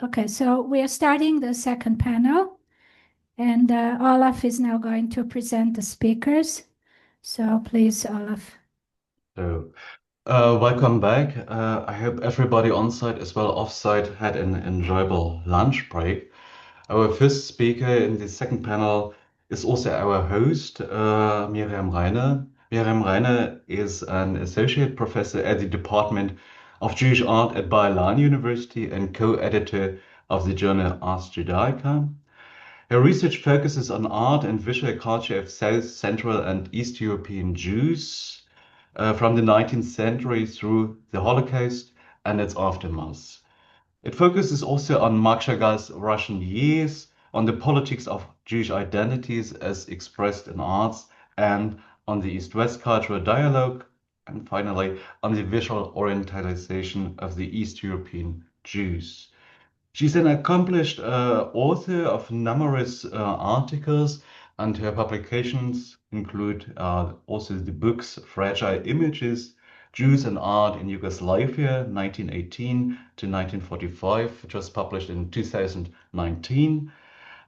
Okay, so we are starting the second panel, and Olaf is now going to present the speakers. So please, Olaf. So, welcome back. I hope everybody on site as well off site had an enjoyable lunch break. Our first speaker in the second panel is also our host, Miriam Reiner. Miriam Reiner is an associate professor at the Department of Jewish Art at Bar-Ilan University and co-editor of the journal Ars Judaica. Her research focuses on art and visual culture of South, Central, and East European Jews from the 19th century through the Holocaust and its aftermath. It focuses also on Marc Chagall's Russian years, on the politics of Jewish identities as expressed in arts, and on the East-West cultural dialogue, and finally, on the visual orientalization of the East European Jews. She's an accomplished author of numerous articles, and her publications include also the books Fragile Images, Jews and Art in Yugoslavia, 1918 to 1945, which was published in 2019,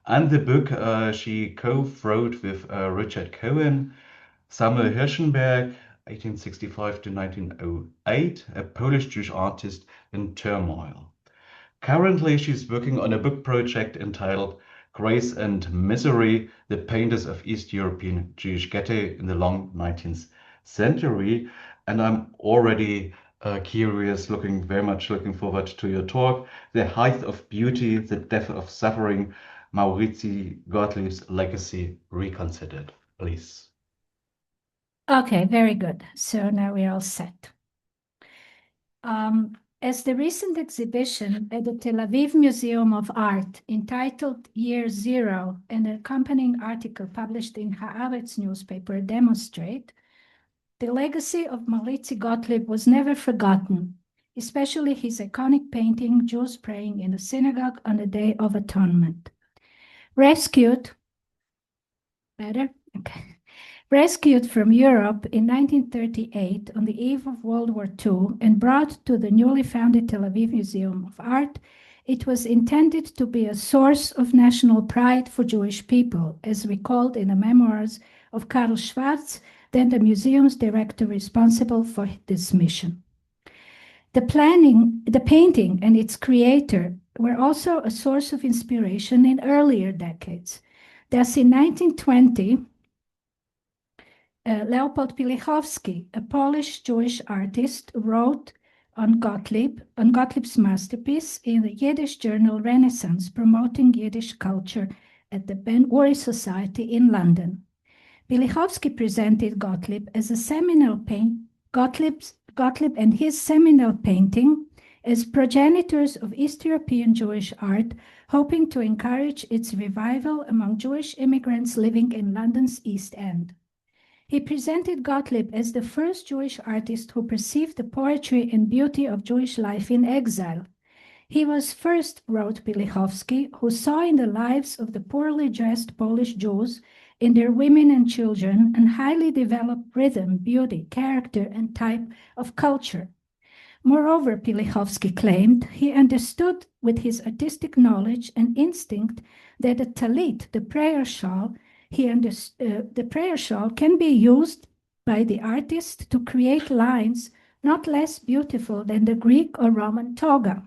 and the book she co-wrote with Richard Cohen, Samuel Hirschenberg, 1865 to 1908, a Polish Jewish artist in turmoil. Currently, she's working on a book project entitled Grace and Misery, The Painters of East European Jewish Ghetto in the Long 19th Century. And I'm already curious, very much looking forward to your talk. The Height of Beauty, the Depth of Suffering, Maurycy Gottlieb's Legacy Reconsidered. Please. Okay, very good. So now we're all set. As the recent exhibition at the Tel Aviv Museum of Art entitled Year Zero and an accompanying article published in Haaretz newspaper demonstrate, the legacy of Maurycy Gottlieb was never forgotten, especially his iconic painting, Jews Praying in a Synagogue on the Day of Atonement. Rescued from Europe in 1938 on the eve of World War II and brought to the newly founded Tel Aviv Museum of Art, it was intended to be a source of national pride for Jewish people, as recalled in the memoirs of Karl Schwarz, then the museum's director responsible for this mission. The painting and its creator were also a source of inspiration in earlier decades. Thus, in 1920, Leopold Pilichowski, a Polish Jewish artist, wrote on Gottlieb's masterpiece in the Yiddish journal Renaissance, promoting Yiddish culture at the Ben-Uri Society in London. Pilichowski presented Gottlieb as a seminal Gottlieb and his seminal painting as progenitors of East European Jewish art, hoping to encourage its revival among Jewish immigrants living in London's East End. He presented Gottlieb as the first Jewish artist who perceived the poetry and beauty of Jewish life in exile. He was first, wrote Pilichowski, who saw in the lives of the poorly dressed Polish Jews, in their women and children, an highly developed rhythm, beauty, character, and type of culture. Moreover, Pilichowski claimed, he understood with his artistic knowledge and instinct that the talit, the prayer shawl, the prayer shawl can be used by the artist to create lines not less beautiful than the Greek or Roman toga.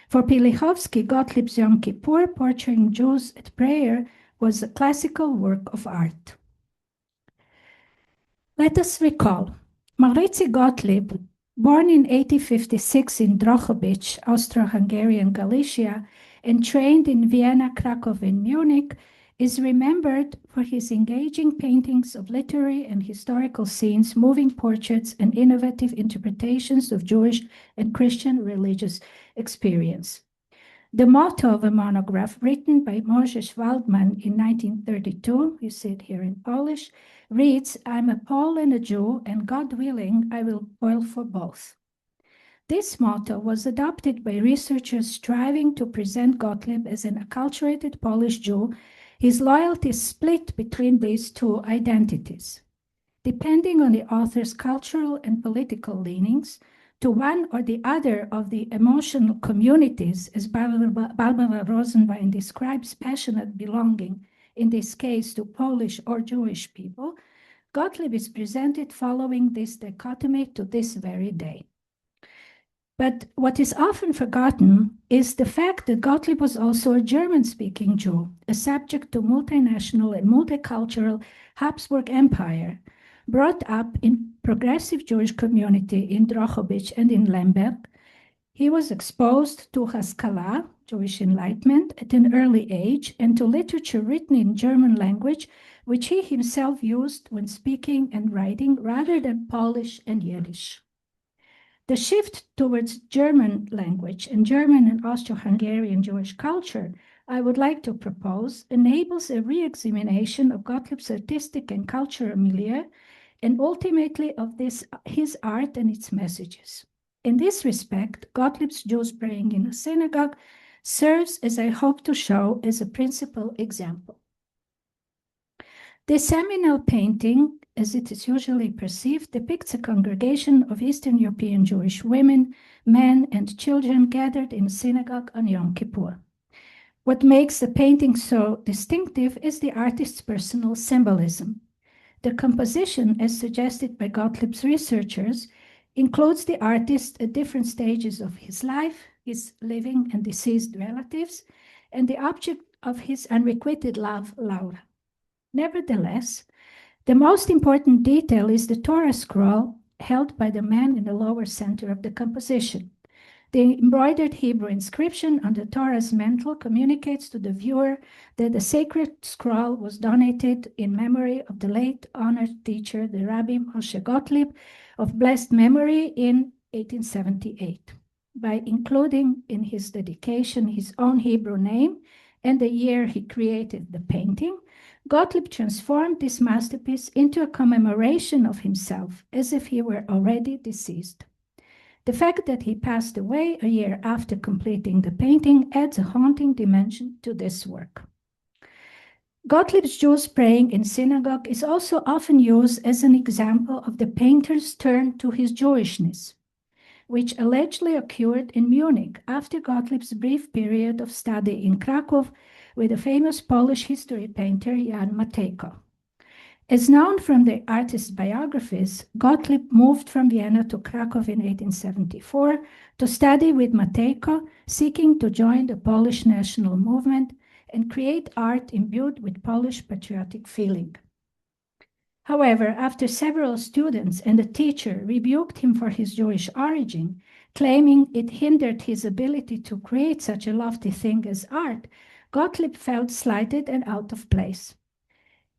For Pilichowski, Gottlieb's Yom Kippur, portraying Jews at prayer, was a classical work of art. Let us recall, Maurycy Gottlieb, born in 1856 in Drohobych, Austro-Hungarian Galicia, and trained in Vienna, Krakow, and Munich, is remembered for his engaging paintings of literary and historical scenes, moving portraits, and innovative interpretations of Jewish and Christian religious experience. The motto of a monograph written by Moses Waldman in 1932, you see it here in Polish, reads, "I'm a Pole and a Jew, and God willing, I will toil for both." This motto was adopted by researchers striving to present Gottlieb as an acculturated Polish Jew. His loyalty split between these two identities. Depending on the author's cultural and political leanings, to one or the other of the emotional communities, as Barbara Rosenwein describes passionate belonging, in this case to Polish or Jewish people, Gottlieb is presented following this dichotomy to this very day. But what is often forgotten is the fact that Gottlieb was also a German-speaking Jew, a subject to multinational and multicultural Habsburg Empire, brought up in progressive Jewish community in Drohobych and in Lemberg. He was exposed to Haskalah, Jewish Enlightenment, at an early age, and to literature written in German language, which he himself used when speaking and writing rather than Polish and Yiddish. The shift towards German language and German and Austro-Hungarian Jewish culture, I would like to propose, enables a re-examination of Gottlieb's artistic and cultural milieu, and ultimately of his art and its messages. In this respect, Gottlieb's Jews praying in a synagogue serves, as I hope to show, as a principal example. This seminal painting, as it is usually perceived, depicts a congregation of Eastern European Jewish women, men, and children gathered in a synagogue on Yom Kippur. What makes the painting so distinctive is the artist's personal symbolism. The composition, as suggested by Gottlieb's researchers, includes the artist at different stages of his life, his living and deceased relatives, and the object of his unrequited love, Laura. Nevertheless, the most important detail is the Torah scroll held by the man in the lower center of the composition. The embroidered Hebrew inscription on the Torah's mantle communicates to the viewer that the sacred scroll was donated in memory of the late honored teacher, the Rabbi Moshe Gottlieb, of blessed memory in 1878. By including in his dedication his own Hebrew name and the year he created the painting, Gottlieb transformed this masterpiece into a commemoration of himself, as if he were already deceased. The fact that he passed away a year after completing the painting adds a haunting dimension to this work. Gottlieb's Jews praying in synagogue is also often used as an example of the painter's turn to his Jewishness, which allegedly occurred in Munich after Gottlieb's brief period of study in Krakow with the famous Polish history painter Jan Matejko. As known from the artist's biographies, Gottlieb moved from Vienna to Krakow in 1874 to study with Matejko, seeking to join the Polish national movement and create art imbued with Polish patriotic feeling. However, after several students and a teacher rebuked him for his Jewish origin, claiming it hindered his ability to create such a lofty thing as art, Gottlieb felt slighted and out of place.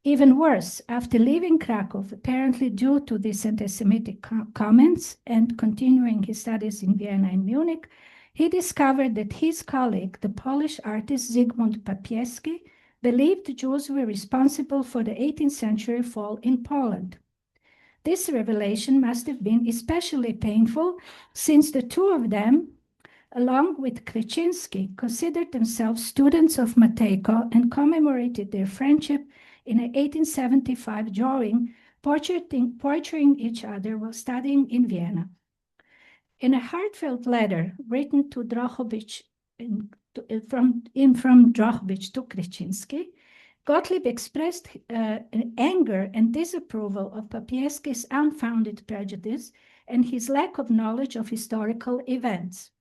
Even worse, after leaving Krakow, apparently due to these anti-Semitic comments and continuing his studies in Vienna and Munich, he discovered that his colleague, the Polish artist Zygmunt Papieski, believed Jews were responsible for the 18th century fall in Poland. This revelation must have been especially painful since the two of them, along with Kryczynski, considered themselves students of Matejko and commemorated their friendship in an 1875 drawing portraying each other while studying in Vienna. In a heartfelt letter written to Drohobych from Drohobych to Kryczynski, Gottlieb expressed anger and disapproval of Papieski's unfounded prejudice and his lack of knowledge of historical events.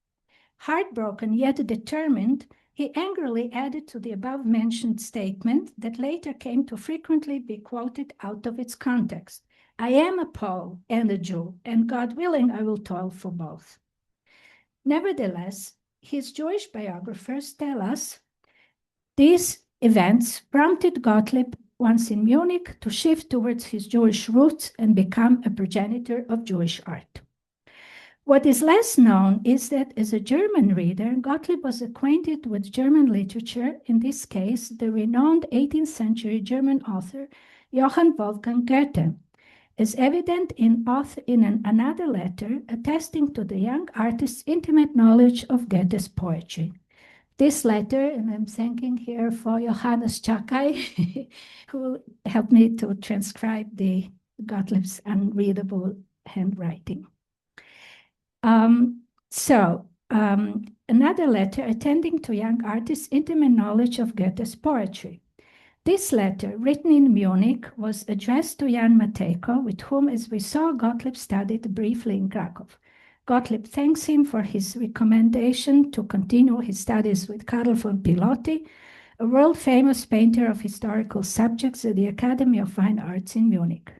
Heartbroken yet determined, he angrily added to the above-mentioned statement that later came to frequently be quoted out of its context. I am a Pole and a Jew, and God willing, I will toil for both. Nevertheless, his Jewish biographers tell us these events prompted Gottlieb, once in Munich, to shift towards his Jewish roots and become a progenitor of Jewish art. What is less known is that as a German reader, Gottlieb was acquainted with German literature, in this case, the renowned 18th century German author Johann Wolfgang Goethe, as evident in another letter attesting to the young artist's intimate knowledge of Goethe's poetry. This letter, and I'm thanking here for Johannes Chakai, who helped me to transcribe the Gottlieb's unreadable handwriting. Another letter attending to young artists' intimate knowledge of Goethe's poetry. This letter, written in Munich, was addressed to Jan Matejko, with whom, as we saw, Gottlieb studied briefly in Krakow. Gottlieb thanks him for his recommendation to continue his studies with Karl von Piloty, a world-famous painter of historical subjects at the Academy of Fine Arts in Munich.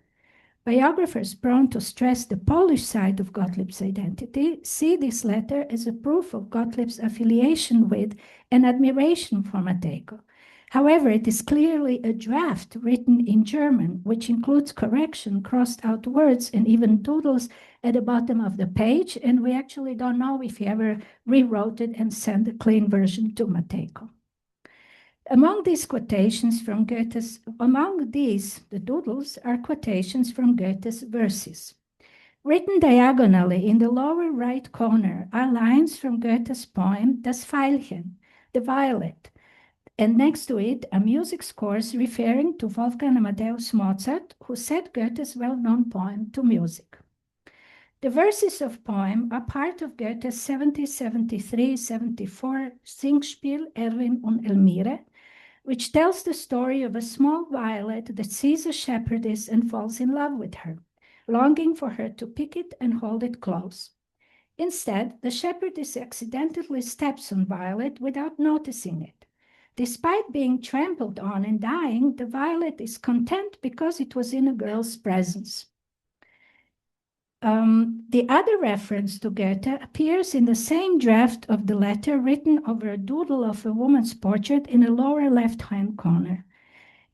Biographers prone to stress the Polish side of Gottlieb's identity see this letter as a proof of Gottlieb's affiliation with and admiration for Matejko. However, it is clearly a draft written in German, which includes correction, crossed out words, and even doodles at the bottom of the page, and we actually don't know if he ever rewrote it and sent a clean version to Matejko. Among these, the doodles, are quotations from Goethe's verses. Written diagonally in the lower right corner are lines from Goethe's poem Das Veilchen, the violet, and next to it a music scores referring to Wolfgang Amadeus Mozart, who set Goethe's well-known poem to music. The verses of poem are part of Goethe's 1773-74 Singspiel Erwin und Elmire, which tells the story of a small violet that sees a shepherdess and falls in love with her, longing for her to pick it and hold it close. Instead, the shepherdess accidentally steps on Violet without noticing it. Despite being trampled on and dying, the violet is content because it was in a girl's presence. The other reference to Goethe appears in the same draft of the letter written over a doodle of a woman's portrait in the lower left-hand corner.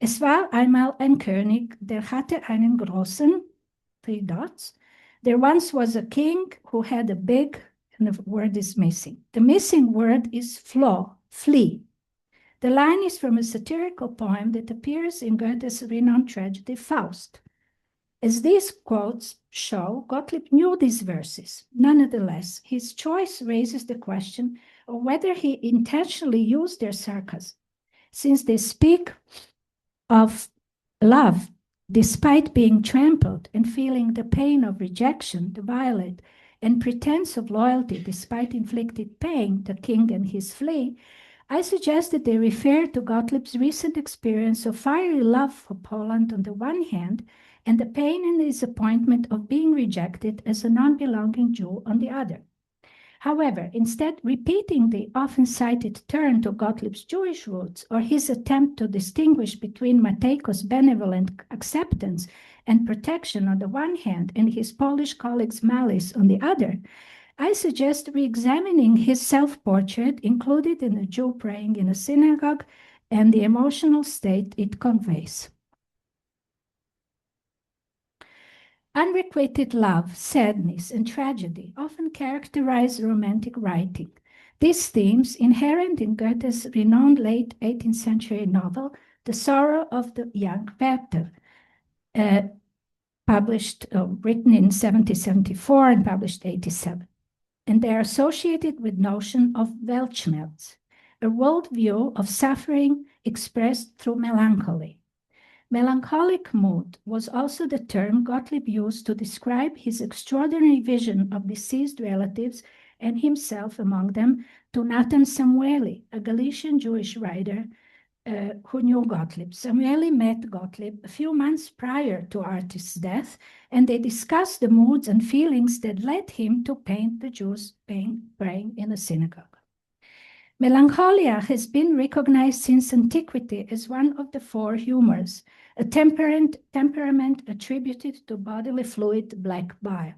Es war einmal ein König, der hatte einen großen, 3 dots. There once was a king who had a big, and the word is missing. The missing word is flee. The line is from a satirical poem that appears in Goethe's renowned tragedy Faust. As these quotes show, Gottlieb knew these verses. Nonetheless, his choice raises the question of whether he intentionally used their sarcasm, since they speak of love despite being trampled and feeling the pain of rejection, the violet, and pretense of loyalty despite inflicted pain, the king and his flea. I suggest that they refer to Gottlieb's recent experience of fiery love for Poland on the one hand, and the pain and disappointment of being rejected as a non-belonging Jew on the other. However, instead repeating the often cited turn to Gottlieb's Jewish roots or his attempt to distinguish between Matejko's benevolent acceptance and protection on the one hand and his Polish colleague's malice on the other, I suggest re-examining his self-portrait included in a Jew praying in a synagogue and the emotional state it conveys. Unrequited love, sadness, and tragedy often characterize romantic writing. These themes, inherent in Goethe's renowned late 18th century novel, The Sorrow of the Young Werther, written in 1774 and published 87. And they are associated with notion of Weltschmerz, a worldview of suffering expressed through melancholy. Melancholic mood was also the term Gottlieb used to describe his extraordinary vision of deceased relatives and himself among them to Nathan Samueli, a Galician Jewish writer who knew Gottlieb. Samueli met Gottlieb a few months prior to artist's death, and they discussed the moods and feelings that led him to paint the Jews praying in a synagogue. Melancholia has been recognized since antiquity as one of the 4 humors, a temperament attributed to bodily fluid black bile.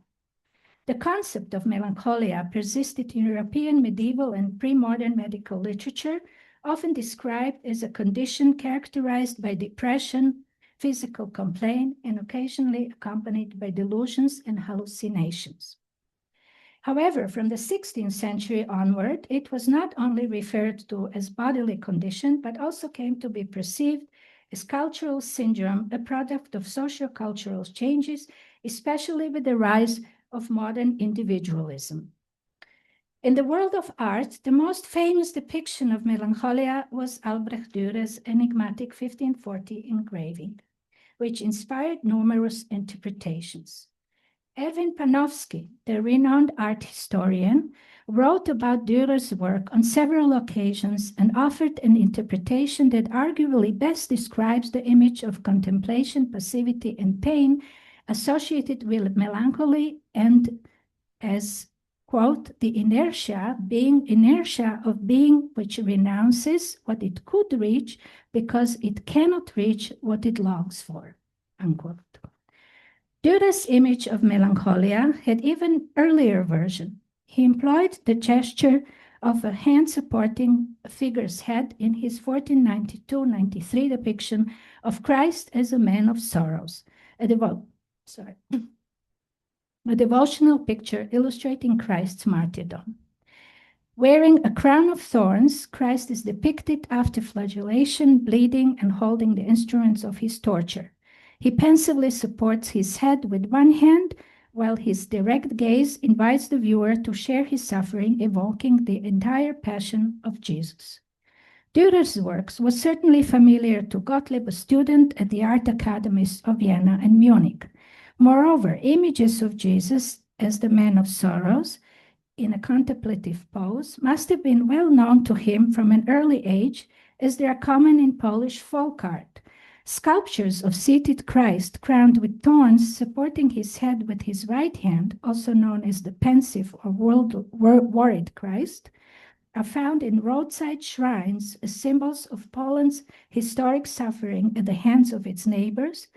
The concept of melancholia persisted in European medieval and pre-modern medical literature, often described as a condition characterized by depression, physical complaint, and occasionally accompanied by delusions and hallucinations. However, from the 16th century onward, it was not only referred to as bodily condition, but also came to be perceived as cultural syndrome, a product of socio-cultural changes, especially with the rise of modern individualism. In the world of art, the most famous depiction of melancholia was Albrecht Dürer's enigmatic 1540 engraving, which inspired numerous interpretations. Erwin Panofsky, the renowned art historian, wrote about Dürer's work on several occasions and offered an interpretation that arguably best describes the image of contemplation, passivity, and pain associated with melancholy and as, quote, the inertia of being which renounces what it could reach because it cannot reach what it longs for, unquote. Dürer's image of melancholia had even earlier version. He employed the gesture of a hand supporting a figure's head in his 1492-93 depiction of Christ as a man of sorrows, a devotional picture illustrating Christ's martyrdom. Wearing a crown of thorns, Christ is depicted after flagellation, bleeding, and holding the instruments of his torture. He pensively supports his head with one hand, while his direct gaze invites the viewer to share his suffering, evoking the entire passion of Jesus. Dürer's works was certainly familiar to Gottlieb, a student at the art academies of Vienna and Munich. Moreover, images of Jesus as the man of sorrows in a contemplative pose must have been well known to him from an early age, as they are common in Polish folk art. Sculptures of seated Christ crowned with thorns supporting his head with his right hand, also known as the pensive or worried Christ, are found in roadside shrines as symbols of Poland's historic suffering at the hands of its neighbors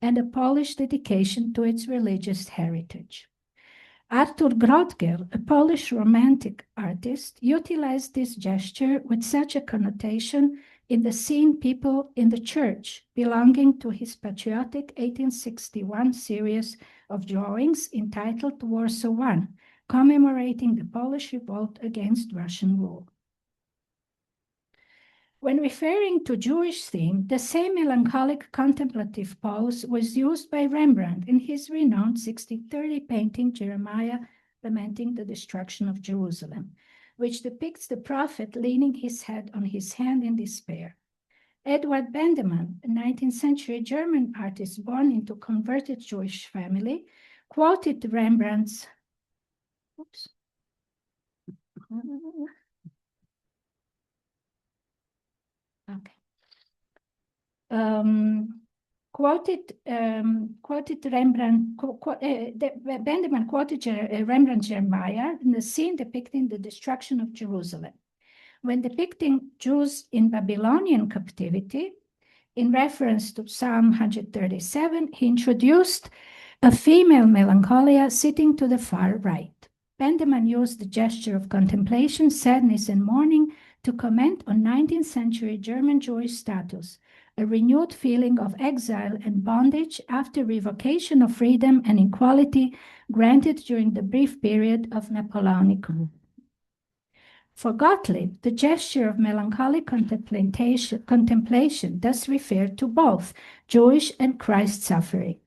and a Polish dedication to its religious heritage. Artur Grodger, a Polish romantic artist, utilized this gesture with such a connotation in the scene People in the Church, belonging to his patriotic 1861 series of drawings entitled Warsaw I, commemorating the Polish revolt against Russian rule. When referring to Jewish theme, the same melancholic contemplative pose was used by Rembrandt in his renowned 1630 painting Jeremiah lamenting the destruction of Jerusalem, which depicts the prophet leaning his head on his hand in despair. Edward Bendemann, a 19th century German artist born into a converted Jewish family, quoted Rembrandt's Bendemann quoted Rembrandt Jeremiah in the scene depicting the destruction of Jerusalem. When depicting Jews in Babylonian captivity, in reference to Psalm 137, he introduced a female melancholia sitting to the far right. Bendemann used the gesture of contemplation, sadness, and mourning to comment on 19th century German Jewish status, a renewed feeling of exile and bondage after revocation of freedom and equality granted during the brief period of Napoleonic rule. For Gottlieb, the gesture of melancholic contemplation thus referred to both Jewish and Christ suffering.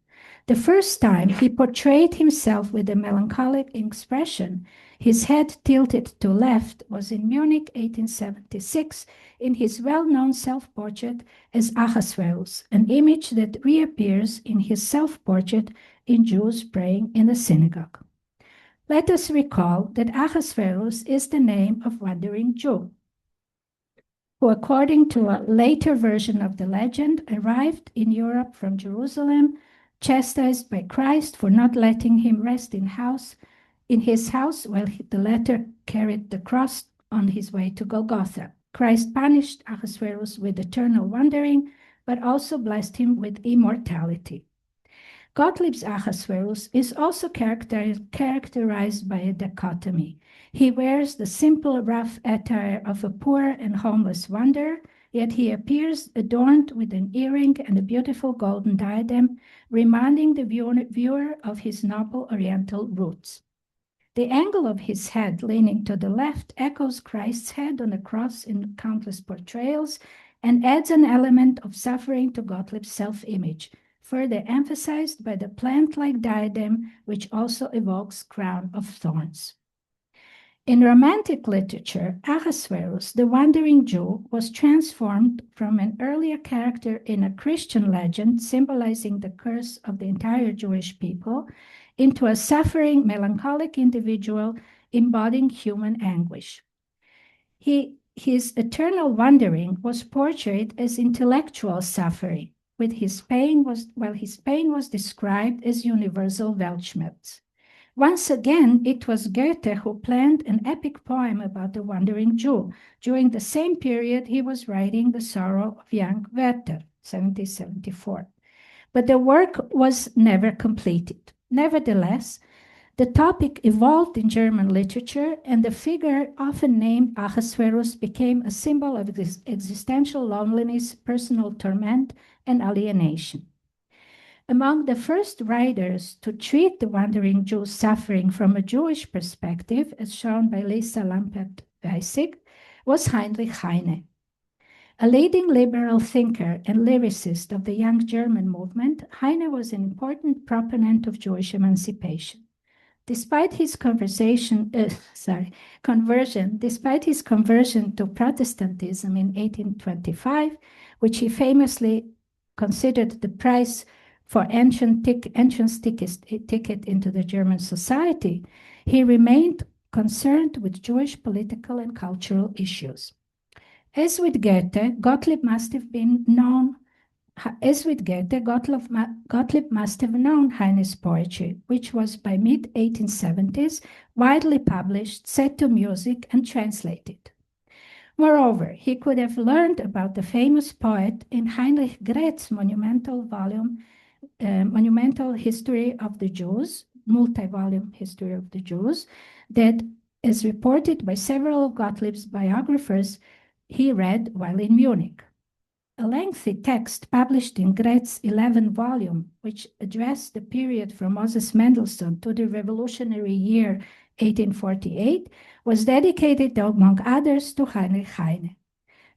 The first time he portrayed himself with a melancholic expression, his head tilted to left, was in Munich 1876 in his well-known self-portrait as Ahasuerus, an image that reappears in his self-portrait in Jews praying in the synagogue. Let us recall that Ahasuerus is the name of wandering Jew, who, according to a later version of the legend, arrived in Europe from Jerusalem, chastised by Christ for not letting him rest in his house while the latter carried the cross on his way to Golgotha. Christ punished Ahasuerus with eternal wandering, but also blessed him with immortality. Gottlieb's Ahasuerus is also characterized by a dichotomy. He wears the simple, rough attire of a poor and homeless wanderer, yet he appears adorned with an earring and a beautiful golden diadem, reminding the viewer of his noble Oriental roots. The angle of his head leaning to the left echoes Christ's head on a cross in countless portrayals and adds an element of suffering to Gottlieb's self-image, further emphasized by the plant-like diadem, which also evokes crown of thorns. In Romantic literature, Ahasuerus, the wandering Jew, was transformed from an earlier character in a Christian legend symbolizing the curse of the entire Jewish people into a suffering, melancholic individual embodying human anguish. His eternal wandering was portrayed as intellectual suffering, while his pain was described as universal Weltschmerz. Once again, it was Goethe who planned an epic poem about the wandering Jew. During the same period, he was writing The Sorrow of Young Werther, 1774. But the work was never completed. Nevertheless, the topic evolved in German literature, and the figure often named Ahasuerus became a symbol of existential loneliness, personal torment, and alienation. Among the first writers to treat the wandering Jew's suffering from a Jewish perspective, as shown by Lisa Lampert-Weissig, was Heinrich Heine. A leading liberal thinker and lyricist of the Young German movement, Heine was an important proponent of Jewish emancipation. Despite his conversion to Protestantism in 1825, which he famously considered the price for entrance ticket into the German society, he remained concerned with Jewish political and cultural issues. As with Goethe, Gottlieb must have known Heine's poetry, which was by mid-1870s widely published, set to music, and translated. Moreover, he could have learned about the famous poet in Heinrich Grätz's monumental History of the Jews, multi-volume History of the Jews, that, as reported by several of Gottlieb's biographers, he read while in Munich. A lengthy text published in Grätz's 11th volume, which addressed the period from Moses Mendelssohn to the revolutionary year 1848, was dedicated, among others, to Heinrich Heine.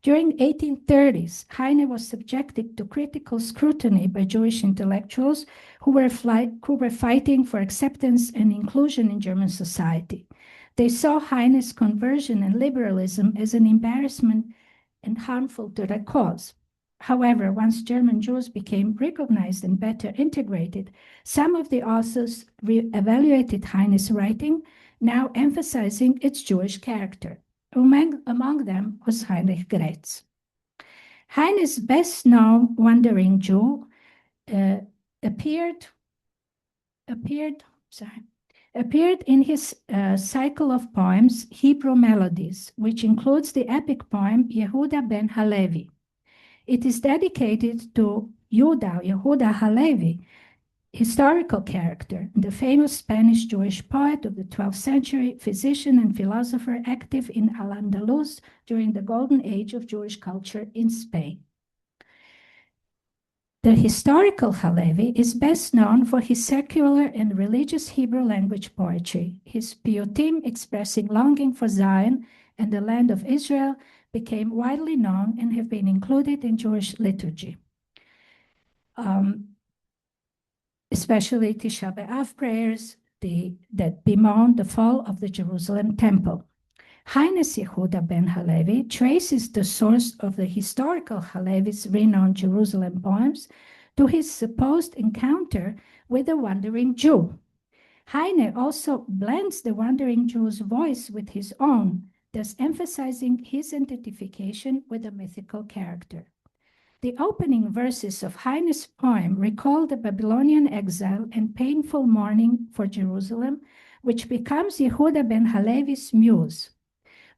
During 1830s, Heine was subjected to critical scrutiny by Jewish intellectuals who were fighting for acceptance and inclusion in German society. They saw Heine's conversion and liberalism as an embarrassment and harmful to their cause. However, once German Jews became recognized and better integrated, some of the authors re-evaluated Heine's writing, now emphasizing its Jewish character. Among them was Heinrich Grätz. Heine's best-known Wandering Jew appeared in his cycle of poems, Hebrew Melodies, which includes the epic poem Yehuda ben Halevi. It is dedicated to Yehuda Halevi, historical character, the famous Spanish Jewish poet of the 12th century, physician and philosopher active in Al-Andalus during the golden age of Jewish culture in Spain. The historical Halevi is best known for his secular and religious Hebrew language poetry. His piyutim expressing longing for Zion and the land of Israel became widely known and have been included in Jewish liturgy. Especially Tisha B'Av prayers that bemoan the fall of the Jerusalem temple. Heine's Yehuda ben Halevi traces the source of the historical Halevi's renowned Jerusalem poems to his supposed encounter with the wandering Jew. Heine also blends the wandering Jew's voice with his own, thus emphasizing his identification with a mythical character. The opening verses of Heine's poem recall the Babylonian exile and painful mourning for Jerusalem, which becomes Yehuda ben Halevi's muse.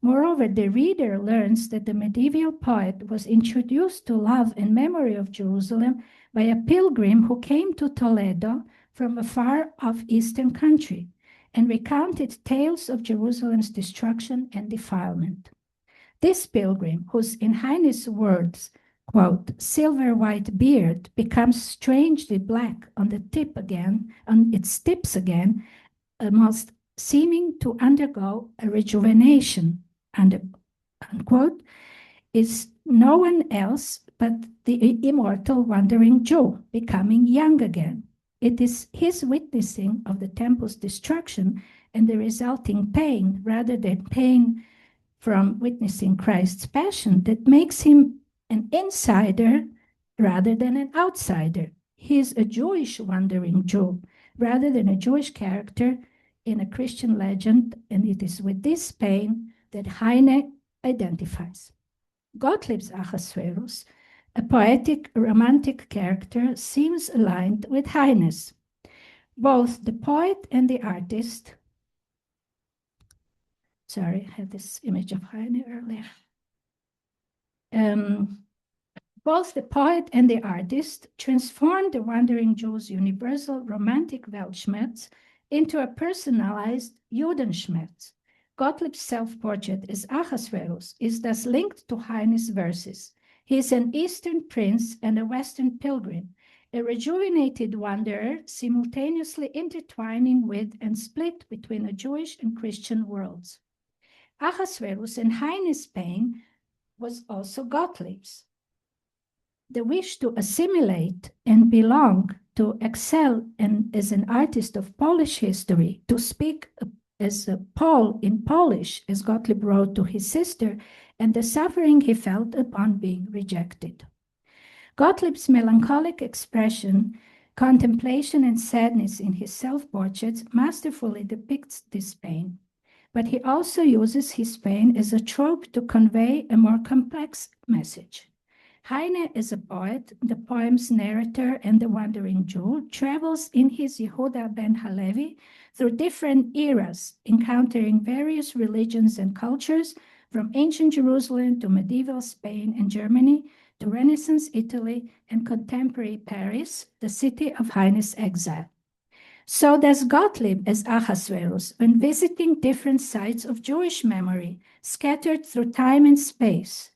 Moreover, the reader learns that the medieval poet was introduced to love and memory of Jerusalem by a pilgrim who came to Toledo from a far-off eastern country and recounted tales of Jerusalem's destruction and defilement. This pilgrim, whose, in Heine's words, quote, silver-white beard becomes strangely black on its tips again, almost seeming to undergo a rejuvenation, unquote, is no one else but the immortal wandering Jew becoming young again. It is his witnessing of the temple's destruction and the resulting pain, rather than pain from witnessing Christ's passion, that makes him an insider rather than an outsider. He is a Jewish wandering Jew, rather than a Jewish character in a Christian legend, and it is with this pain that Heine identifies. Gottlieb's Ahasuerus, a poetic, romantic character, seems aligned with Heine's. Both the poet and the artist, sorry, I had this image of Heine earlier. Both the poet and the artist transformed the Wandering Jew's universal romantic Weltschmerz into a personalized Judenschmerz. Gottlieb's self-portrait as Ahasuerus is thus linked to Heine's verses. He is an Eastern prince and a Western pilgrim, a rejuvenated wanderer simultaneously intertwining with and split between a Jewish and Christian worlds. Ahasuerus and Heine's pain was also Gottlieb's. The wish to assimilate and belong, to excel and as an artist of Polish history, to speak as a Pole in Polish, as Gottlieb wrote to his sister, and the suffering he felt upon being rejected. Gottlieb's melancholic expression, contemplation, and sadness in his self-portraits masterfully depicts this pain, but he also uses his pain as a trope to convey a more complex message. Heine, as a poet, the poem's narrator and the wandering Jew, travels in his Yehuda ben Halevi through different eras, encountering various religions and cultures, from ancient Jerusalem to medieval Spain and Germany, to Renaissance Italy and contemporary Paris, the city of Heine's exile. So does Gottlieb as Ahasuerus when visiting different sites of Jewish memory, scattered through time and space.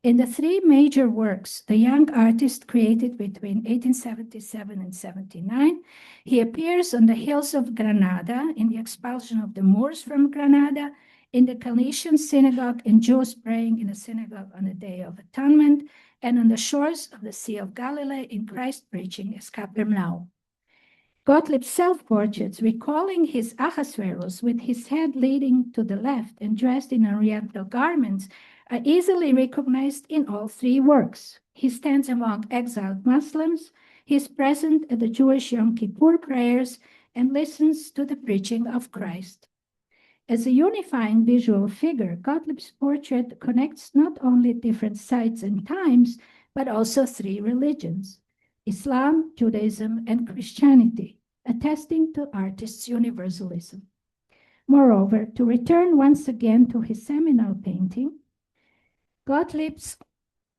In the three major works the young artist created between 1877 and 79, he appears on the hills of Granada in the expulsion of the Moors from Granada, in the Galician synagogue and Jews praying in a synagogue on the Day of Atonement, and on the shores of the Sea of Galilee in Christ preaching as Capernaum. Gottlieb's self-portraits, recalling his Ahasuerus with his head leading to the left and dressed in oriental garments, are easily recognized in all three works. He stands among exiled Muslims, he is present at the Jewish Yom Kippur prayers, and listens to the preaching of Christ. As a unifying visual figure, Gottlieb's portrait connects not only different sites and times, but also three religions: Islam, Judaism, and Christianity, attesting to artist's universalism. Moreover, to return once again to his seminal painting, Gottlieb's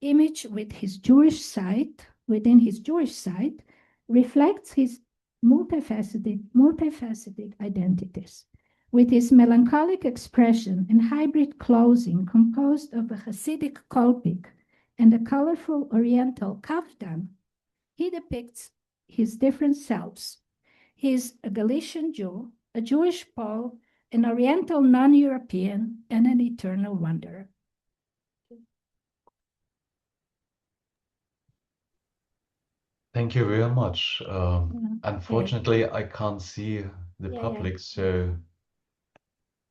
image with his Jewish side, within his Jewish side, reflects his multifaceted identities. With his melancholic expression and hybrid clothing composed of a Hasidic kolpik and a colorful oriental kaftan, he depicts his different selves. He is a Galician Jew, a Jewish Pole, an Oriental non-European, and an eternal wanderer. Thank you very much. Unfortunately, I can't see the public, so...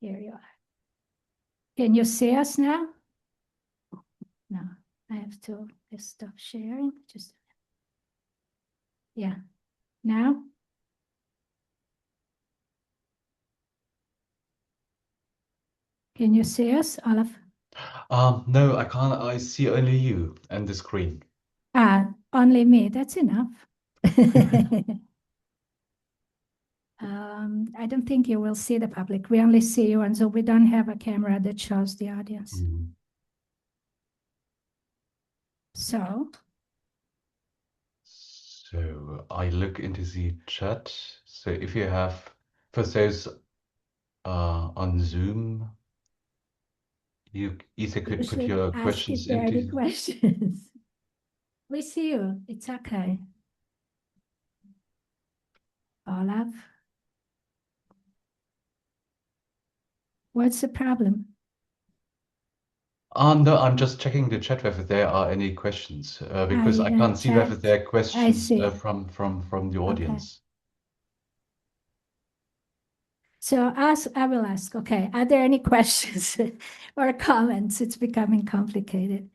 Here you are. Can you see us now? No, I have to stop sharing. Yeah, now? Can you see us, Olaf? No, I can't. I see only you and the screen. Only me. That's enough. I don't think you will see the public. We only see you, and so we don't have a camera that shows the audience. Mm. So I look into the chat. So if you have, for those on Zoom, you either could put your questions into... questions. We see you. It's okay. Olaf, what's the problem? No, I'm just checking the chat whether there are any questions, because I can't see whether there are questions from the audience. So I will ask, okay, are there any questions or comments? It's becoming complicated.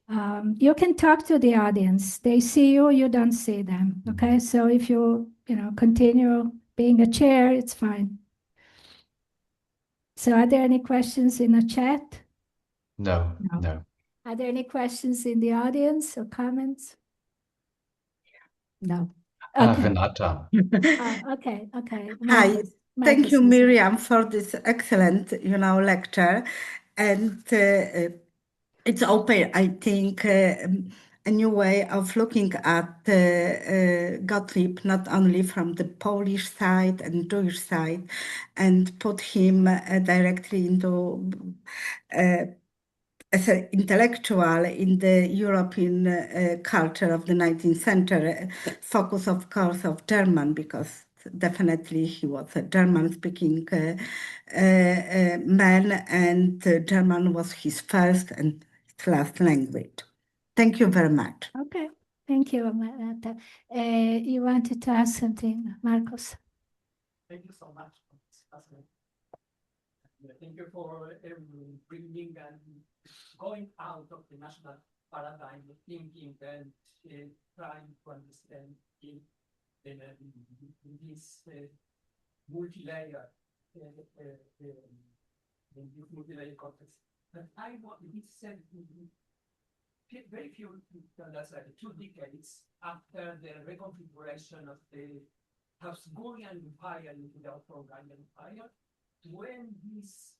You can talk to the audience. They see you, you don't see them. Okay, so if you continue being a chair, it's fine. So are there any questions in the chat? No, No. no. Are there any questions in the audience or comments? No. Okay. Renata. Okay. Hi, Marcus, thank you, is- Miriam, for this excellent, lecture. And it's open, I think, a new way of looking at Gottlieb, not only from the Polish side and Jewish side, and put him directly into as an intellectual in the European culture of the 19th century, focus, of course, of German, because definitely he was a German-speaking man, and German was his first and his last language. Thank you very much. Okay. Thank you, Marta. You wanted to ask something, Marcos? Thank you so much for this fascinating. Thank you for bringing and going out of the national paradigm of thinking and trying to understand in this multi-layer context. But I want this said very few tell us that 2 decades after the reconfiguration of the Habsburgian Empire into the Austro-Hungarian Empire, when this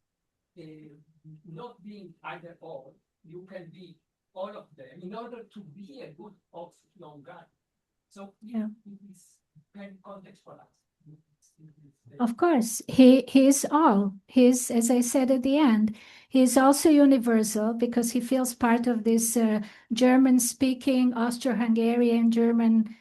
not being either or, you can be all of them in order to be a good Austro-Hungarian. So Yeah. it is kind of context for us. Of course, he is all. He's, as I said at the end, he's also universal because he feels part of this German-speaking, Austro-Hungarian, German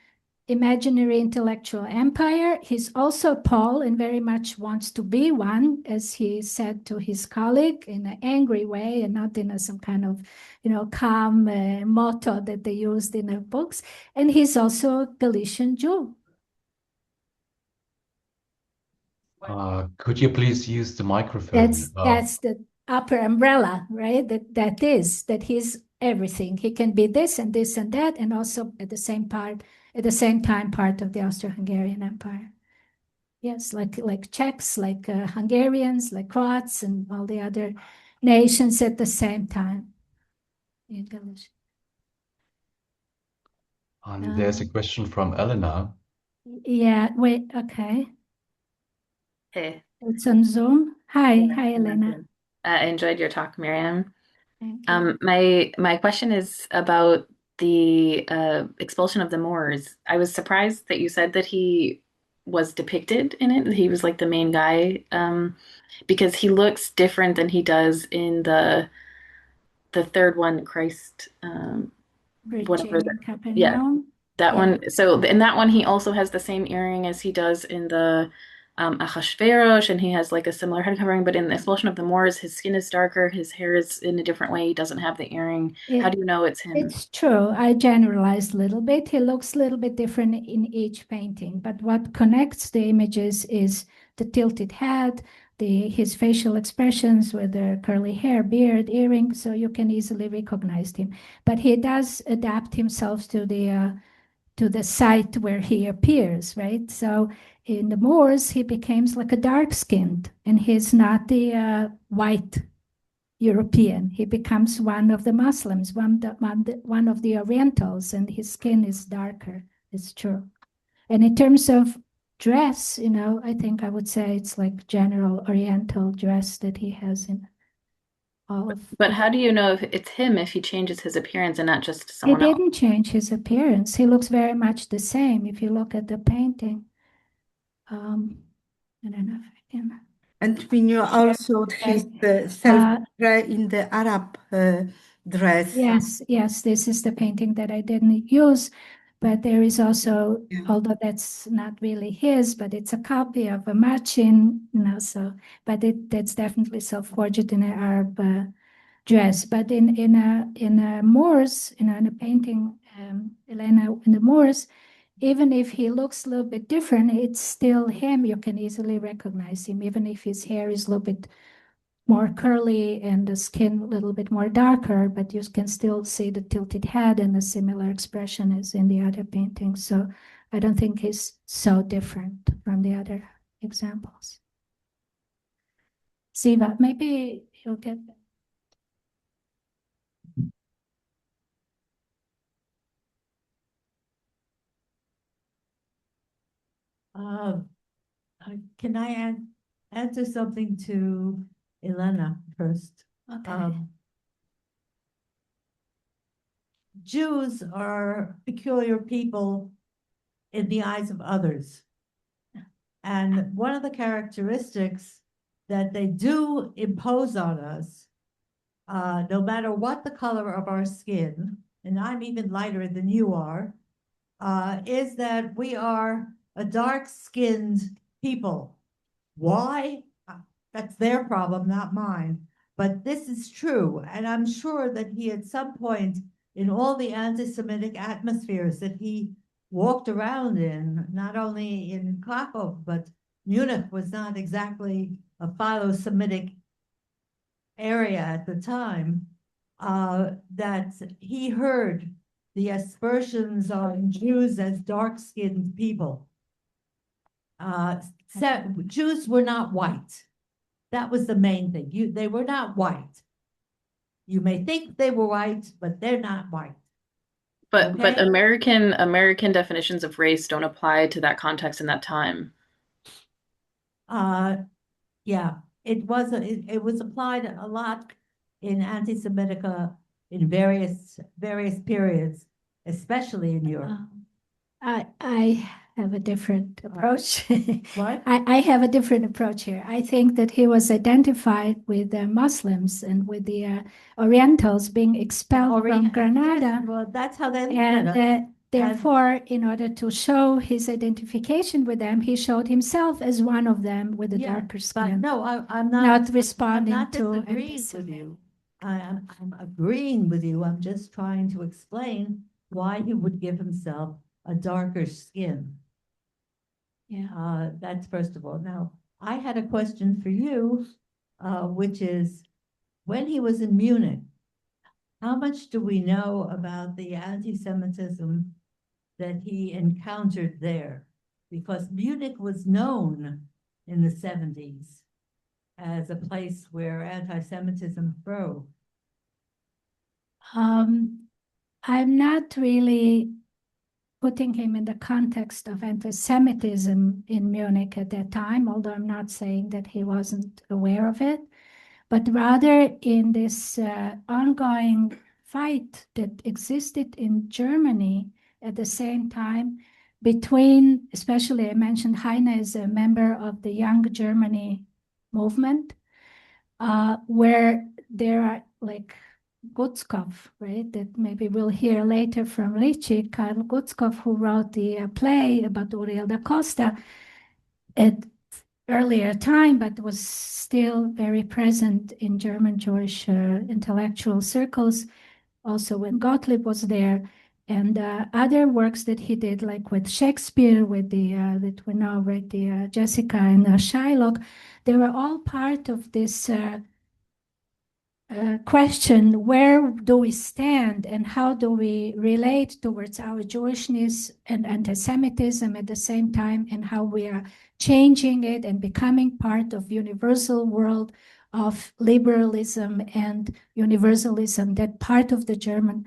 imaginary intellectual empire. He's also Paul and very much wants to be one, as he said to his colleague, in an angry way and not in some kind of, calm motto that they used in their books. And he's also a Galician Jew. Could you please use the microphone? That's the upper umbrella, right? That he's everything. He can be this and this and that, and also at the same time part of the Austro-Hungarian Empire. Yes, like Czechs, like Hungarians, like Croats, and all the other nations at the same time. In Galicia. There's a question from Elena. Yeah, wait, okay. Hey. It's on Zoom. Hi, Yeah, Elena. I enjoyed your talk, Miriam. Thank you. My question is about the expulsion of the Moors. I was surprised that you said that he was depicted in it. He was like the main guy, because he looks different than he does in the third one, Christ, whatever. Yeah, that one. So in that one, he also has the same earring as he does in the Ahasuerus, and he has like a similar head covering. But in the Expulsion of the Moors, his skin is darker, his hair is in a different way. He doesn't have the earring. How do you know it's him? It's true. I generalized a little bit. He looks a little bit different in each painting, but what connects the images is the tilted head, his facial expressions with the curly hair, beard, earrings, so you can easily recognize him. But he does adapt himself to the site where he appears, right? So in the Moors, he becomes like a dark-skinned, and he's not the white European. He becomes one of the Muslims, one of the Orientals, and his skin is darker. It's true. And in terms of dress, I think I would say it's like general Oriental dress that he has in all of. But how do you know if it's him if he changes his appearance and not just someone else? He didn't change his appearance. He looks very much the same if you look at the painting. I don't know if I can. And we knew also his self in the Arab dress. Yes, this is the painting that I didn't use, but there is also, although that's not really his, but it's a copy of a matching, but that's definitely self-forged in an Arab dress. But in a Moors, in a painting, Elena, in the Moors, even if he looks a little bit different, it's still him. You can easily recognize him, even if his hair is a little bit more curly and the skin a little bit more darker, but you can still see the tilted head and a similar expression as in the other paintings. So I don't think he's so different from the other examples. Siva, maybe you'll get. Can I answer something to Elena first? Okay. Jews are peculiar people in the eyes of others. And one of the characteristics that they do impose on us, no matter what the color of our skin, and I'm even lighter than you are, is that we are a dark-skinned people. Why? That's their problem, not mine. But this is true, and I'm sure that he at some point in all the anti-Semitic atmospheres that he walked around in, not only in Krakow, but Munich was not exactly a philo-Semitic area at the time, that he heard the aspersions on Jews as dark-skinned people. Jews were not white. That was the main thing. They were not white. You may think they were white, but they're not white. But Okay. American definitions of race don't apply to that context in that time. Yeah, it was applied a lot in anti-Semitic in various periods, especially in Europe. I have a different approach. What? I have a different approach here. I think that he was identified with the Muslims and with the Orientals being expelled from Granada. Yes, well, that's how they looked at us. And therefore, in order to show his identification with them, he showed himself as one of them with a Yeah, darker But skin, no, I'm not I'm responding not to disagreeing with anti-Semitic. you. I'm agreeing with you. I'm just trying to explain why he would give himself a darker skin. Yeah. That's first of all. Now, I had a question for you, which is, when he was in Munich, how much do we know about the anti-Semitism that he encountered there? Because Munich was known in the 70s as a place where anti-Semitism throve. I'm not really putting him in the context of anti-Semitism in Munich at that time, although I'm not saying that he wasn't aware of it, but rather in this ongoing fight that existed in Germany at the same time between, especially I mentioned Heine is a member of the Young Germany movement, where there are like Gutzkopf, right, that maybe we'll hear later from Ricci, Karl Gutzkopf, who wrote the play about Uriel da Costa at earlier time, but was still very present in German Jewish intellectual circles, also when Gottlieb was there, and other works that he did, like with Shakespeare, with the that we now read, the Jessica and Shylock, they were all part of this question: where do we stand and how do we relate towards our Jewishness and anti-Semitism at the same time, and how we are changing it and becoming part of universal world of liberalism and universalism that part of the German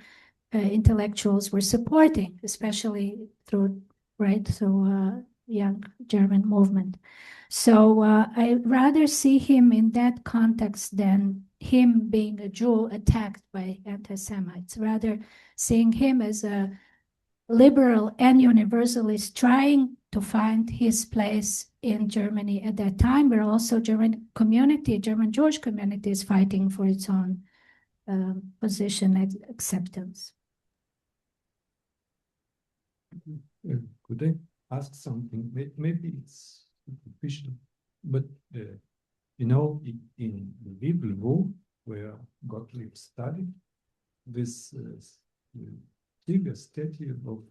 intellectuals were supporting, especially through young German movement. So I rather see him in that context than him being a Jew attacked by anti-Semites, rather seeing him as a liberal and universalist trying to find his place in Germany at that time, where also German Jewish community is fighting for its own position and acceptance. Could I ask something? Maybe it's superficial, but in Lvov, where Gottlieb studied, this bigger statue of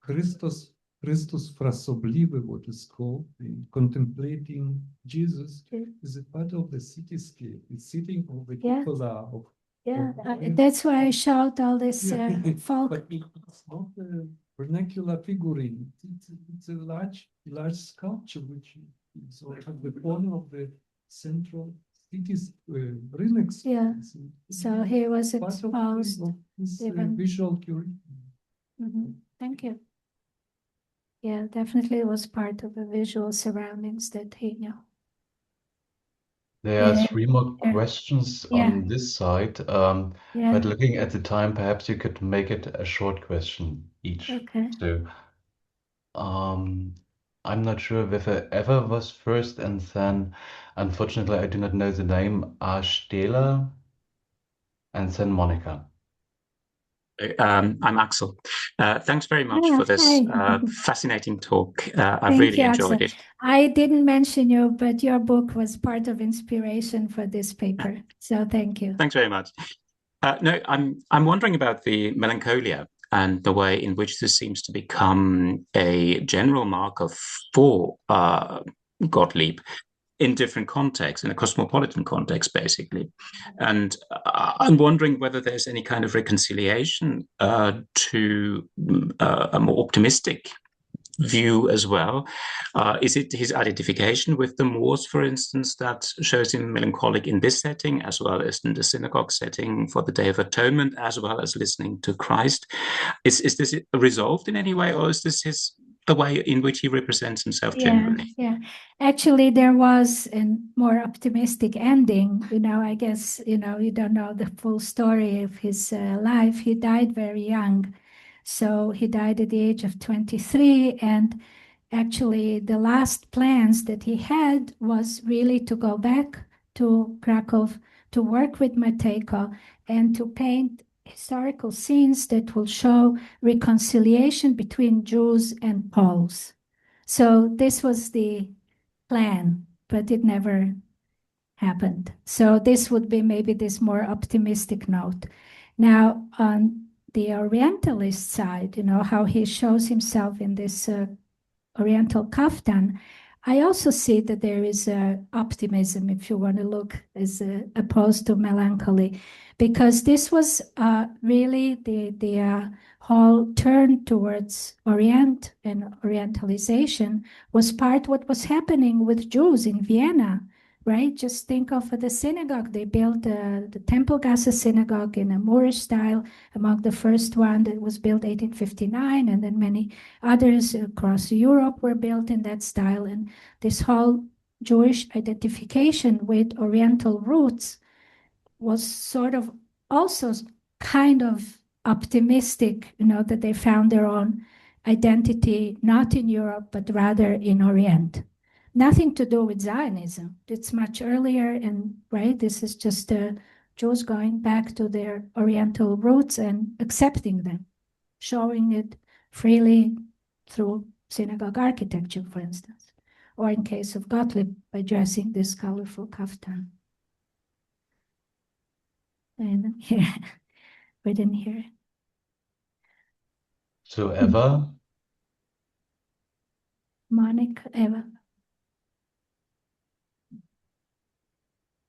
Christus Frasobliwy, what is called, contemplating Jesus, is a part of the cityscape. It's sitting on the cupola of. Yeah, that's why I showed all this folk. But it's not a vernacular figurine. It's a large sculpture which So at the corner of the central city's relax. Yeah. So he was Part of exposed. this even- visual curriculum. Thank you. Yeah, definitely was part of the visual surroundings that he knew. There are Yeah. 3 more Yeah. questions Yeah. on this side, Yeah. but looking at the time, perhaps you could make it a short question each. Okay. So, I'm not sure whether Eva was first, and then, unfortunately, I do not know the name, Stela, and then Monica. I'm Axel. Thanks very much Ah, for this hi. fascinating talk. I've Thank really you, enjoyed Axel. it. I didn't mention you, but your book was part of inspiration for this paper. So thank you. Thanks very much. No, I'm wondering about the melancholia and the way in which this seems to become a general marker for Gottlieb in different contexts, in a cosmopolitan context, basically. And I'm wondering whether there's any kind of reconciliation to a more optimistic view as well. Is it his identification with the Moors, for instance, that shows him melancholic in this setting, as well as in the synagogue setting for the Day of Atonement, as well as listening to Christ? Is this resolved in any way, or is this the way in which he represents himself generally? Yeah. Actually, there was a more optimistic ending. I guess, you don't know the full story of his life. He died very young. So he died at the age of 23. And actually, the last plans that he had was really to go back to Krakow to work with Matejko and to paint historical scenes that will show reconciliation between Jews and Poles. So this was the plan, but it never happened. So this would be maybe this more optimistic note. Now, on the Orientalist side, how he shows himself in this Oriental kaftan, I also see that there is optimism, if you want to look, as opposed to melancholy, because this was really the whole turn towards Orient and Orientalization was part what was happening with Jews in Vienna, right? Just think of the synagogue. They built the Tempelgasse synagogue in a Moorish style, among the first one that was built 1859, and then many others across Europe were built in that style. And this whole Jewish identification with Oriental roots was sort of also kind of optimistic, that they found their own identity, not in Europe, but rather in Orient. Nothing to do with Zionism. It's much earlier, and right, this is just Jews going back to their Oriental roots and accepting them, showing it freely through synagogue architecture, for instance, or in case of Gottlieb, by dressing this colorful kaftan. And here, we didn't hear it. So, Eva? Monica, Eva.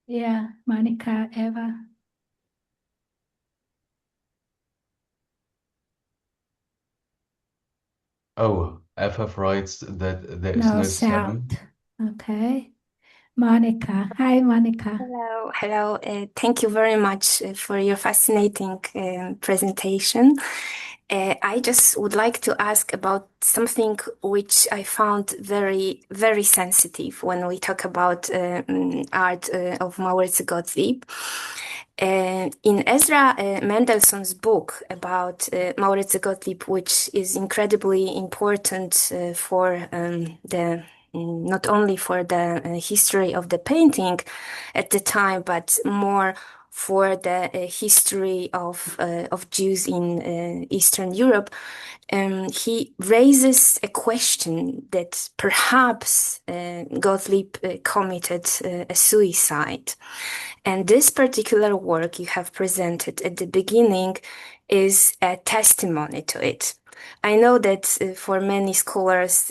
Yeah, Monica, Eva. Oh, Eva writes that there is no sound. Okay. Monica. Hi, Monica. Hello. Thank you very much for your fascinating presentation. I just would like to ask about something which I found very, very sensitive when we talk about art of Maurycy Gottlieb. In Ezra Mendelssohn's book about Maurycy Gottlieb, which is incredibly important for not only for the history of the painting at the time, but more for the history of Jews in Eastern Europe, he raises a question that perhaps Gottlieb committed a suicide. And this particular work you have presented at the beginning is a testimony to it. I know that for many scholars,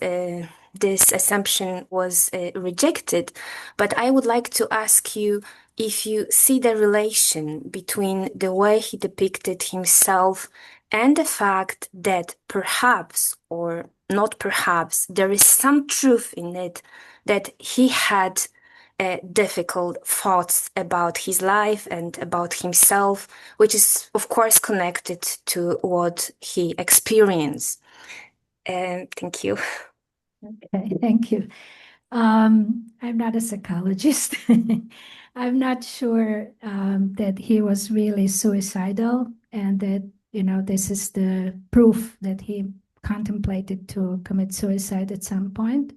this assumption was rejected, but I would like to ask you if you see the relation between the way he depicted himself and the fact that perhaps, or not perhaps, there is some truth in it that he had difficult thoughts about his life and about himself, which is, of course, connected to what he experienced. Thank you. Okay, thank you. I'm not a psychologist. I'm not sure that he was really suicidal and that, this is the proof that he contemplated to commit suicide at some point.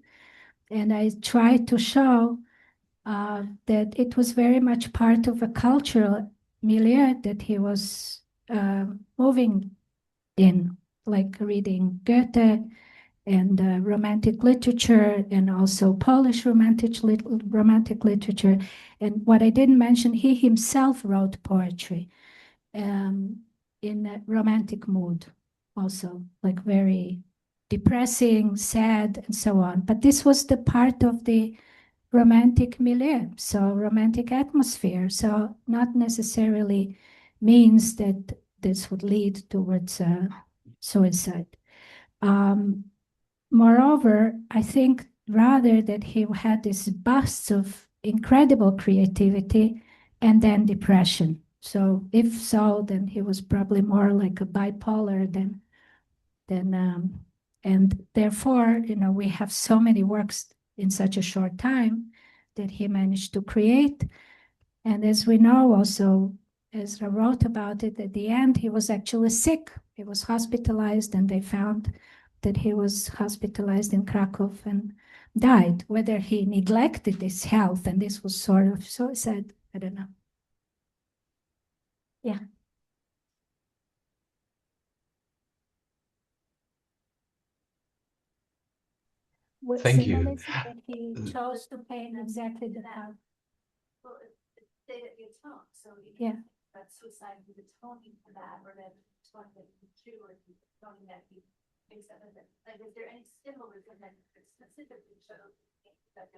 And I tried to show that it was very much part of a cultural milieu that he was moving in, like reading Goethe and romantic literature, and also Polish romantic literature. And what I didn't mention, he himself wrote poetry in a romantic mood, also, like very depressing, sad, and so on. But this was the part of the romantic milieu, so romantic atmosphere. So not necessarily means that this would lead towards suicide. Moreover, I think rather that he had this bursts of incredible creativity and then depression. So if so, then he was probably more like a bipolar and therefore, we have so many works in such a short time that he managed to create. And as we know also, Ezra wrote about it, at the end, he was actually sick. He was hospitalized, and they found that he was hospitalized in Krakow and died. Whether he neglected his health and this was sort of suicide, I don't know. Yeah. With Thank you. symbolism that he chose to paint exactly the part. Well, say that you tone, so Yeah. that suicide with the toning for that, or that tone that you true, or toning that he thinks of it. Like, is there any symbolism that specifically shows that?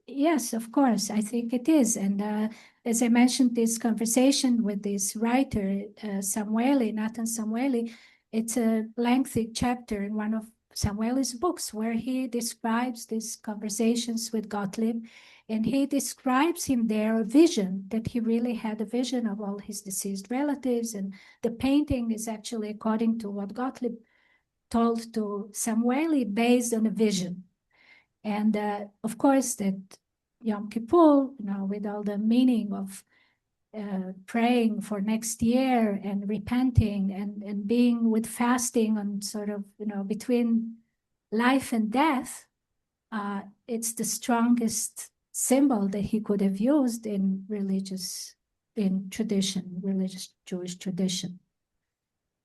Yes, of course, I think it is. And as I mentioned, this conversation with this writer, Samueli, Nathan Samueli, it's a lengthy chapter in one of Samueli's books where he describes these conversations with Gottlieb, and he describes him there a vision, that he really had a vision of all his deceased relatives. And the painting is actually according to what Gottlieb told to Samueli based on a vision. And of course, that Yom Kippur, with all the meaning of praying for next year and repenting and being with fasting and sort of, between life and death, it's the strongest symbol that he could have used in religious Jewish tradition.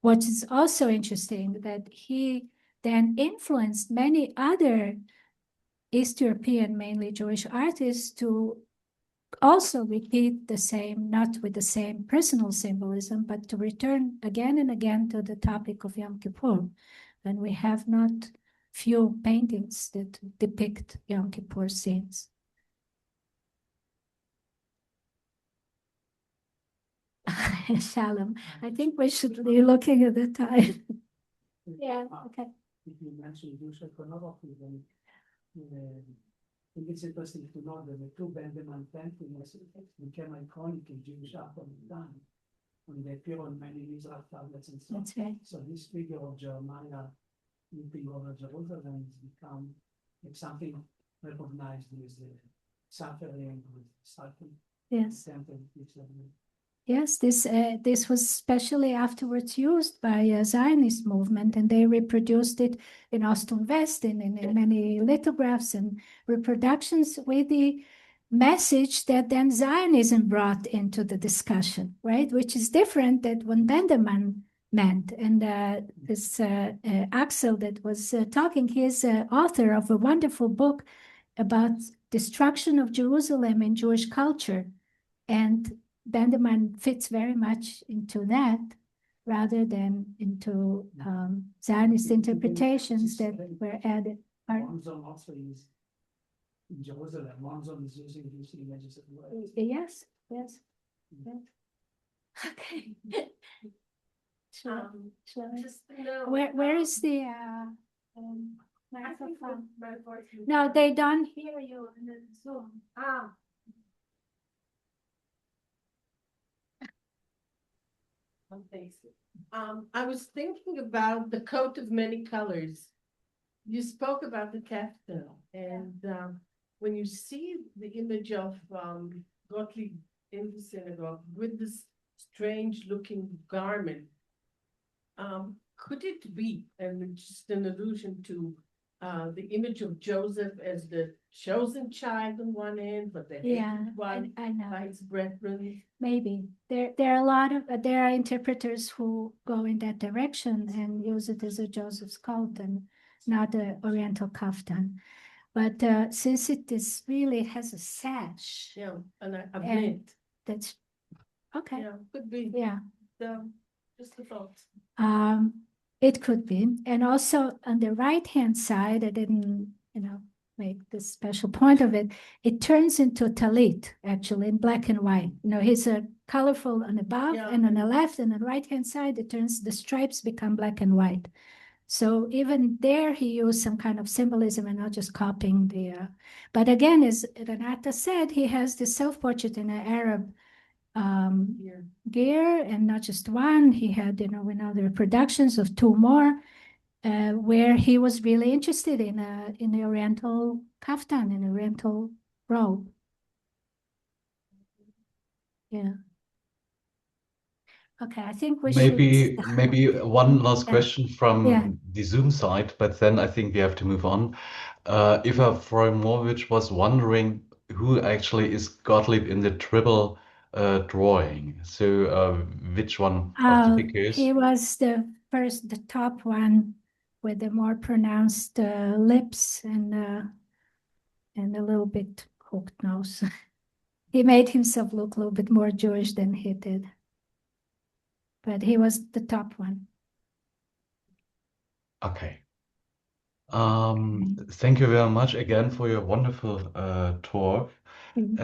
What is also interesting that he then influenced many other East European, mainly Jewish artists to also repeat the same, not with the same personal symbolism, but to return again and again to the topic of Yom Kippur. And we have not few paintings that depict Yom Kippur scenes. Shalom, I think we should be looking at the time. Yeah, okay. If you mentioned Jewish iconography, then I think it's interesting to know that the two Bendeman paintings became iconic in Jewish art of the time when they appear on many Israel tablets and so on. That's right. So this figure of Jeremiah leaping over Jerusalem has become like something recognized with suffering, with suffering. Yes. Yes, this was especially afterwards used by a Zionist movement, and they reproduced it in Ost und West in many lithographs and reproductions with the message that then Zionism brought into the discussion, right? Which is different than what Bendeman meant. And this Axel that was talking, he is author of a wonderful book about destruction of Jerusalem in Jewish culture. And Bendeman fits very much into that rather than into Zionist interpretations that were added. Monzon also is in Jerusalem. Monzon is using these images as well. Yes, yes, yes. Okay. Just no. Where is the I think microphone? my voice is- No, they don't hear you in the Zoom. I was thinking about the coat of many colors. You spoke about the kaftan, and when you see the image of Gottlieb in the synagogue with this strange-looking garment, could it be, and just an allusion to the image of Joseph as the chosen child on one end, but the Yeah, hated one I know. by his brethren? Maybe there are a lot of there are interpreters who go in that direction and use it as a Joseph's coat and not the Oriental kaftan. But since it is really has a sash, Yeah, and a And- bit. that's okay. Yeah, could be. Yeah. Just a thought. It could be. And also on the right-hand side, I didn't, make this special point of it. It turns into a talit, actually, in black and white. He's colorful on the above Yeah. and on the left and on the right-hand side, the stripes become black and white. So even there, he used some kind of symbolism and not just copying but again, as Renata said, he has the self-portrait in an Arab Yeah. gear, and not just one. He had, we know the reproductions of two more, where he was really interested in the Oriental kaftan, in the Oriental robe. Yeah. Okay, I think we should. Maybe one last Yeah. question from Yeah. the Zoom side, but then I think we have to move on. Eva Freumovich was wondering who actually is Gottlieb in the triple drawing. So which one of the figures? He was the top one with the more pronounced lips and a little bit hooked nose. He made himself look a little bit more Jewish than he did. But he was the top one. Okay. Thank you very much again for your wonderful talk. Mhm.